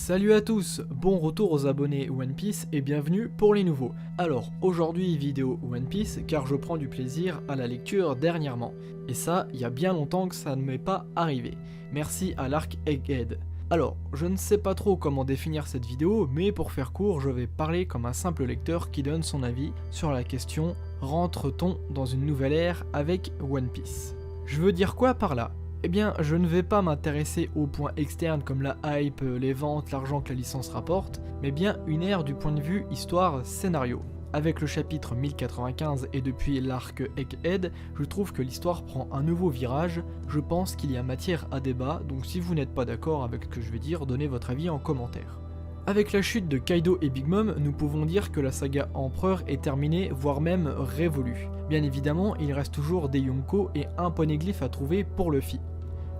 Salut à tous, bon retour aux abonnés One Piece et bienvenue pour les nouveaux. Alors aujourd'hui vidéo One Piece car je prends du plaisir à la lecture dernièrement. Et ça, il y a bien longtemps que ça ne m'est pas arrivé. Merci à l'arc Egghead. Alors, je ne sais pas trop comment définir cette vidéo, mais pour faire court, je vais parler comme un simple lecteur qui donne son avis sur la question « Rentre-t-on dans une nouvelle ère avec One Piece ?» Je veux dire quoi par là ? Eh bien, je ne vais pas m'intéresser aux points externes comme la hype, les ventes, l'argent que la licence rapporte, mais bien une ère du point de vue histoire-scénario. Avec le chapitre 1095 et depuis l'arc Egghead, je trouve que l'histoire prend un nouveau virage, je pense qu'il y a matière à débat, donc si vous n'êtes pas d'accord avec ce que je vais dire, donnez votre avis en commentaire. Avec la chute de Kaido et Big Mom, nous pouvons dire que la saga Empereur est terminée, voire même révolue. Bien évidemment, il reste toujours des Yonko et un poneglyphe à trouver pour Luffy.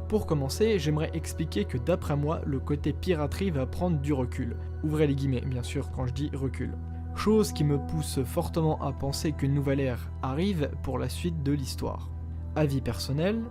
Pour commencer, j'aimerais expliquer que d'après moi, le côté piraterie va prendre du recul. Ouvrez les guillemets, bien sûr, quand je dis recul. Chose qui me pousse fortement à penser qu'une nouvelle ère arrive pour la suite de l'histoire. Avis personnel,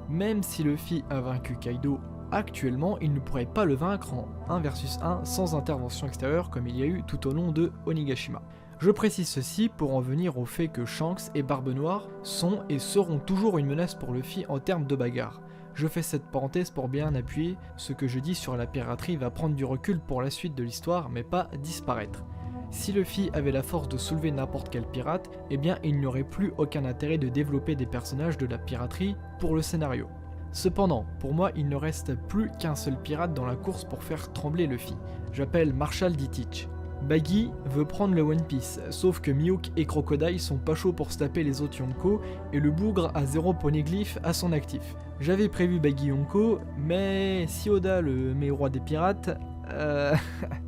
même si Luffy a vaincu Kaido, actuellement il ne pourrait pas le vaincre en 1 vs 1 sans intervention extérieure comme il y a eu tout au long de Onigashima. Je précise ceci pour en venir au fait que Shanks et Barbe Noire sont et seront toujours une menace pour Luffy en termes de bagarre. Je fais cette parenthèse pour bien appuyer ce que je dis sur la piraterie va prendre du recul pour la suite de l'histoire mais pas disparaître. Si Luffy avait la force de soulever n'importe quel pirate, eh bien il n'y aurait plus aucun intérêt de développer des personnages de la piraterie pour le scénario. Cependant, pour moi il ne reste plus qu'un seul pirate dans la course pour faire trembler Luffy. J'appelle Marshall D. Teach. Baggy veut prendre le One Piece, sauf que Mihawk et Crocodile sont pas chauds pour se taper les autres Yonko, et le bougre a 0 poneglyphe à son actif. J'avais prévu Baggy Yonko, mais si Oda le met au roi des pirates,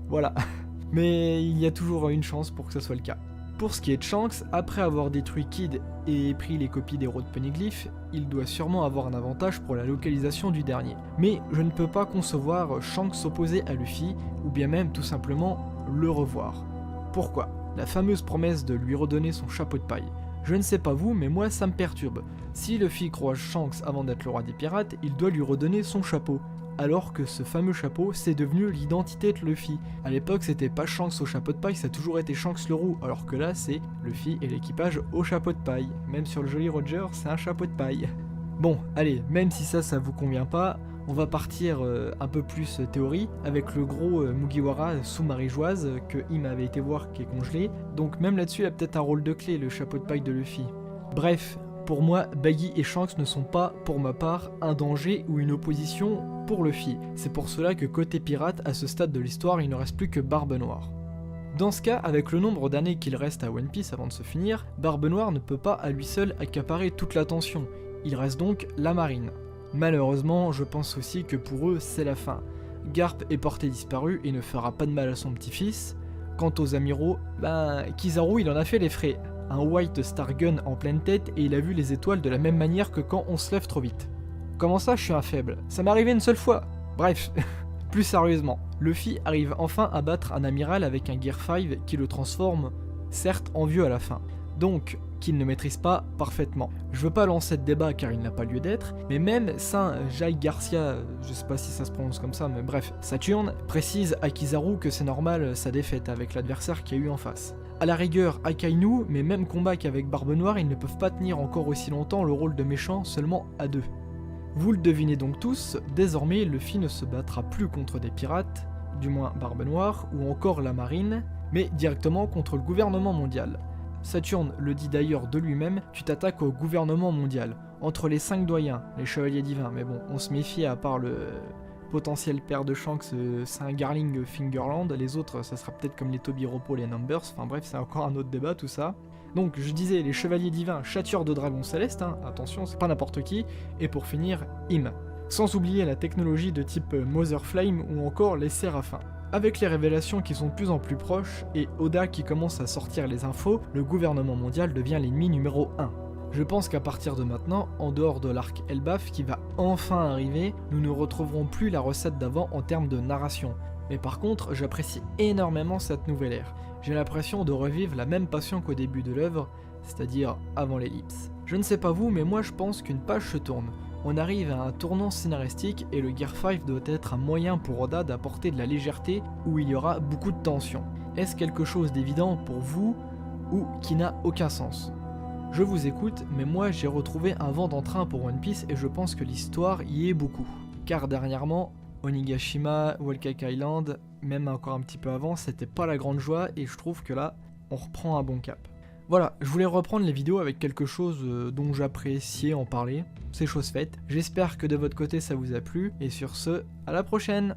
voilà. Mais il y a toujours une chance pour que ce soit le cas. Pour ce qui est de Shanks, après avoir détruit Kid et pris les copies des héros de poneglyph, il doit sûrement avoir un avantage pour la localisation du dernier. Mais je ne peux pas concevoir Shanks s'opposer à Luffy, ou bien même tout simplement le revoir. Pourquoi ? La fameuse promesse de lui redonner son chapeau de paille. Je ne sais pas vous, mais moi ça me perturbe. Si Luffy croise Shanks avant d'être le roi des pirates, il doit lui redonner son chapeau. Alors que ce fameux chapeau, c'est devenu l'identité de Luffy. A l'époque, c'était pas Shanks au chapeau de paille, ça a toujours été Shanks le roux, alors que là, c'est Luffy et l'équipage au chapeau de paille. Même sur le joli Roger, c'est un chapeau de paille. Bon, allez, même si ça vous convient pas, on va partir un peu plus théorie, avec le gros Mugiwara sous Marie-Joise, que Im avait été voir qui est congelé, donc même là-dessus, il a peut-être un rôle de clé, le chapeau de paille de Luffy. Bref, pour moi, Baggy et Shanks ne sont pas, pour ma part, un danger ou une opposition pour Luffy. C'est pour cela que côté pirate, à ce stade de l'histoire, il ne reste plus que Barbe Noire. Dans ce cas, avec le nombre d'années qu'il reste à One Piece avant de se finir, Barbe Noire ne peut pas à lui seul accaparer toute l'attention. Il reste donc la marine. Malheureusement, je pense aussi que pour eux, c'est la fin. Garp est porté disparu et ne fera pas de mal à son petit-fils. Quant aux amiraux, Kizaru il en a fait les frais. Un White Star Gun en pleine tête et il a vu les étoiles de la même manière que quand on se lève trop vite. Comment ça je suis un faible ? Ça m'est arrivé une seule fois. Bref, plus sérieusement, Luffy arrive enfin à battre un amiral avec un Gear 5 qui le transforme, certes en vieux à la fin, donc qu'il ne maîtrise pas parfaitement. Je veux pas lancer de débat car il n'a pas lieu d'être, mais même Saint Jai Garcia, je sais pas si ça se prononce comme ça, mais bref, Saturne précise à Kizaru que c'est normal sa défaite avec l'adversaire qu'il y a eu en face. A la rigueur, Akainu, mais même combat qu'avec Barbe Noire, ils ne peuvent pas tenir encore aussi longtemps le rôle de méchant seulement à deux. Vous le devinez donc tous, désormais Luffy ne se battra plus contre des pirates, du moins Barbe Noire, ou encore la marine, mais directement contre le gouvernement mondial. Saturne le dit d'ailleurs de lui-même, tu t'attaques au gouvernement mondial. Entre les 5 doyens, les chevaliers divins, mais bon, on se méfie à part le potentiel père de Shanks, c'est un Garling Fingerland, les autres ça sera peut-être comme les Tobiropo, les Numbers, enfin bref c'est encore un autre débat tout ça. Donc je disais les chevaliers divins, châtieurs de dragons célestes, attention c'est pas n'importe qui, et pour finir, Im. Sans oublier la technologie de type Mother Flame ou encore les séraphins. Avec les révélations qui sont de plus en plus proches, et Oda qui commence à sortir les infos, le gouvernement mondial devient l'ennemi numéro 1. Je pense qu'à partir de maintenant, en dehors de l'arc Elbaf qui va enfin arriver, nous ne retrouverons plus la recette d'avant en termes de narration. Mais par contre, j'apprécie énormément cette nouvelle ère. J'ai l'impression de revivre la même passion qu'au début de l'œuvre, c'est-à-dire avant l'ellipse. Je ne sais pas vous, mais moi je pense qu'une page se tourne. On arrive à un tournant scénaristique et le Gear 5 doit être un moyen pour Oda d'apporter de la légèreté où il y aura beaucoup de tension. Est-ce quelque chose d'évident pour vous ou qui n'a aucun sens? Je vous écoute, mais moi j'ai retrouvé un vent d'entrain pour One Piece et je pense que l'histoire y est beaucoup. Car dernièrement, Onigashima, Whole Cake Island, même encore un petit peu avant, c'était pas la grande joie et je trouve que là, on reprend un bon cap. Voilà, je voulais reprendre les vidéos avec quelque chose dont j'appréciais en parler, c'est chose faite. J'espère que de votre côté ça vous a plu, et sur ce, à la prochaine!